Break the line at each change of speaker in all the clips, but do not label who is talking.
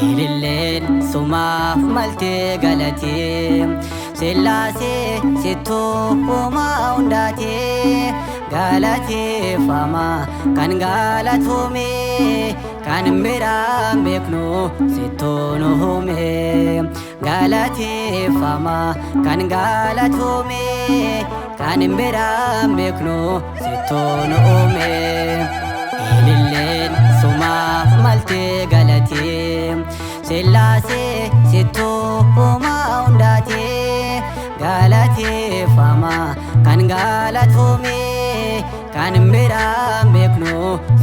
ililleen sumaaf maltee galatee sillaasee sittuu uumaa hundaatee galateeffamaa kan galatuume kan biraan beeknu sittuu nu uume galateeffamaa kan galatuume kan biraan beeknu sittuu nu uume ililleen sumaaf maltee galatee sillaasee sittuu uumaa hundaatee galateeffamaa kan galatuume kan biraan beeknu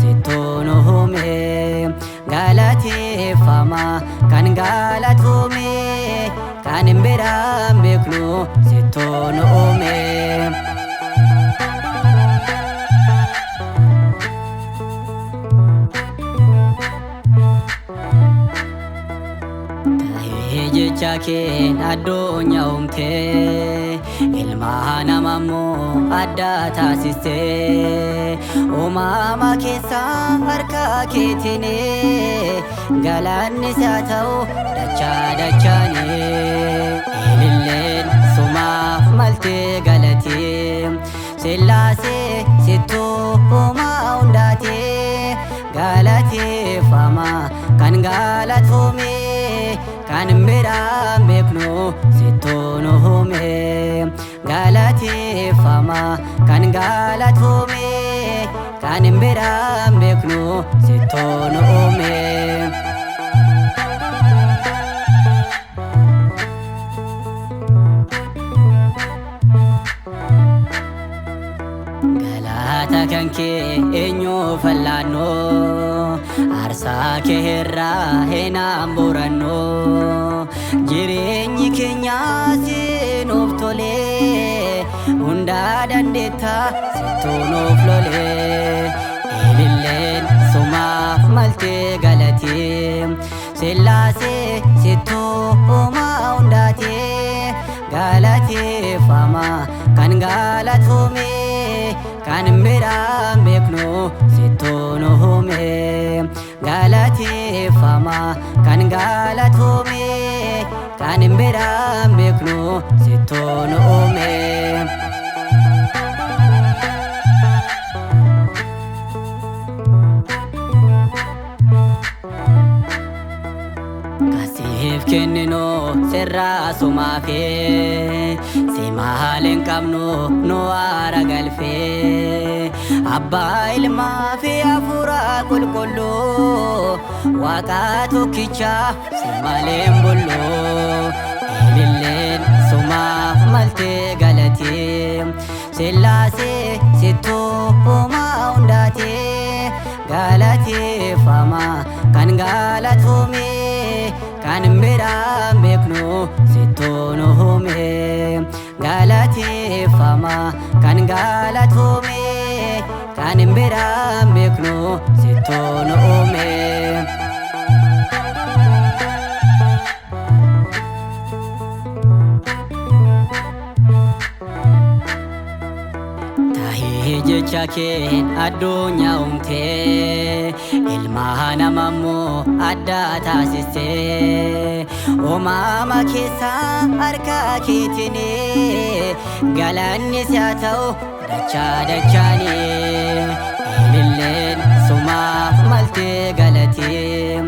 sittuu nu uume galateeffamaa kan galatuume kan biraan beeknu sittuu nu uume jecha keen addunyaa uumtee ilma namammoo adda taasistee uumama keessaa harka keetiin galanni haa ta'u dachaa dachaanii ililleen sumaaf maltee galatee sillaasee sittuu uumaa hundaatee galateeffamaa kan galatuume kan biraan beeknu sittuu nu uume galateeffamaa kan galatuume kan biraan beeknu sittuu nu uume galata kan kee eenyu fallaanno aarsaa kee irraa hin hamburannu jireenyi keenya sinuuf tolee hundaa dandeetta sittuu nuuf lolee ililleen sumaaf maltee galatee sillaasee sittuu uumaa hundaatee galateeffamaa kan galatuume kan biraan beeknu sittuu nu uume galateeffamaa kan galatuume kan biraan beeknu sittuu nu uume kasiif kenninu sirraa sumaafee si maal hin qabnu nu aara galfee abbaa ilmaa fi hafuura qulqulluu waaqa tokkicha si malee hin bullu ililleen sumaaf maltee galatee sillaasee sittuu uumaa hundaatee galateeffamaa kan galatuume kan biraan beeknu sittuu nu uume galateeffamaa kan galatuume kan biraan beeknu sittuu nu uume jecha keen addunyaa uumtee ilma namammoo adda taasistee uumama keessaa harka keetiin galanni haa ta'u dachaa dachaanii ililleen sumaaf maltee galatee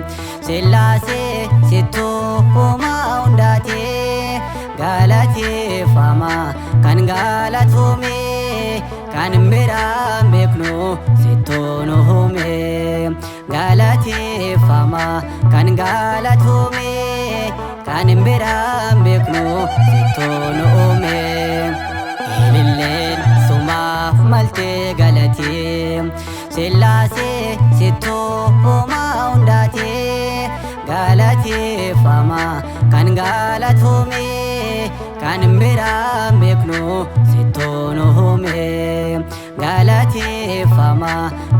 sillaasee sittuu uumaa hundaatee galateeffamaa kan galatuume kan biraan beeknu sittuu nu uume galateeffamaa kan galatuume kan biraan beeknu sittuu nu uume ililleen sumaaf maltee ስላሴ ሲቶማ ሁንዳቴ ጋላቴፋማ ካን ጋላቶሜ ካንም ቢራን ቤክኑ ሲቶኖሜ ጋላቴፋማ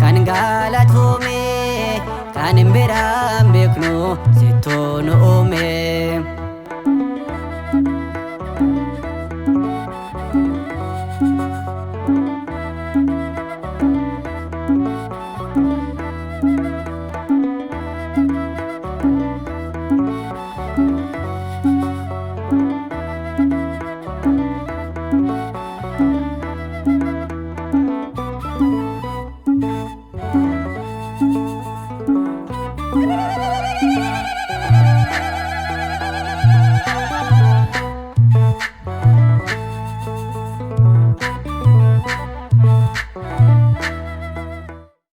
ካን ጋላቶሜ ካንም ቢራን ቤክኑ ሲቶኖሜ